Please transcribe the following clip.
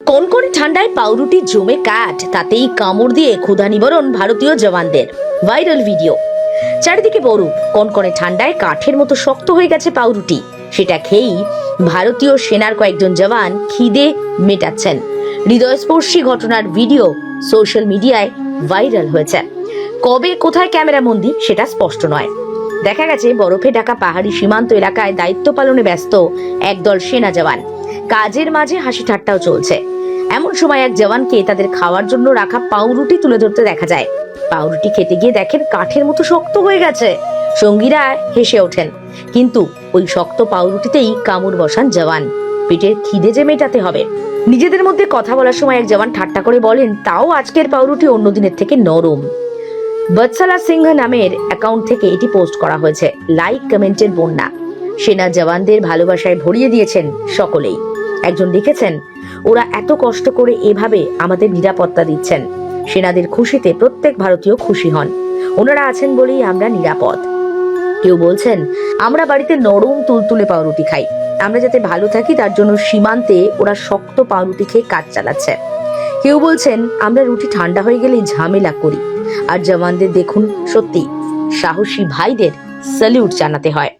কনকনে ঠান্ডায় পাউরুটি জমে কাঠ, তাতেই কামড় দিয়ে ক্ষুধা নিবারণ ভারতীয় জওয়ানদের। Viral video. চারিদিকে বরফ, কনকনে ঠান্ডায় কাঠের মতো শক্ত হয়ে গেছে পাউরুটি। সেটা খেয়েই ভারতীয় সেনার কয়েকজন জওয়ান খিদে মেটাচ্ছেন। হৃদয়স্পর্শী ঘটনার ভিডিও সোশ্যাল মিডিয়ায় ভাইরাল হয়েছে। কবে কোথায় ক্যামেরা বন্দী সেটা স্পষ্ট নয়। দেখা গেছে বরফে ঢাকা পাহাড়ি সীমান্ত এলাকায় দায়িত্ব পালনে ব্যস্ত একদল সেনা জওয়ান। কাজের মাঝে হাসি ঠাট্টাও চলছে। এমন সময় এক জওয়ানকে তাদের খাওয়ার জন্য রাখা পাউরুটি তুলে ধরতে দেখা যায়। পাউরুটি খেতে গিয়ে দেখেন কাঠের মতো শক্ত হয়ে গেছে। সঙ্গীরা হেসে ওঠেন, কিন্তু ওই শক্ত পাউরুটিতেই কামড় বসান জওয়ান। পেটের খিদে যে মেটাতে হবে। নিজেদের মধ্যে কথা বলার সময় এক জওয়ান ঠাট্টা করে বলেন, তাও আজকের পাউরুটি অন্য দিনের থেকে নরম। বৎসলা সিংহ নামের অ্যাকাউন্ট থেকে এটি পোস্ট করা হয়েছে। লাইক কমেন্টের বন্যা। সেনা জওয়ানদের ভালোবাসায় ভরিয়ে দিয়েছেন সকলেই। একজন লিখেছেন, ওরা এত কষ্ট করে এভাবে আমাদের নিরাপত্তা দিচ্ছেন। সেনাদের খুশিতে প্রত্যেক ভারতীয় খুশি হন। ওনারা আছেন বলেই আমরা নিরাপদ। কেউ বলছেন, আমরা বাড়িতে নরম তুলতুলে পাউরুটি খাই। আমরা যাতে ভালো থাকি তার জন্য সীমান্তে ওরা শক্ত পাউরুটি খেয়ে কাজ চালাচ্ছে। কেউ বলছেন, আমরা রুটি ঠান্ডা হয়ে গেলেই ঝামেলা করি। আর জওয়ানদের দেখুন, সত্যি সাহসী ভাইদের স্যালিউট জানাতে হয়।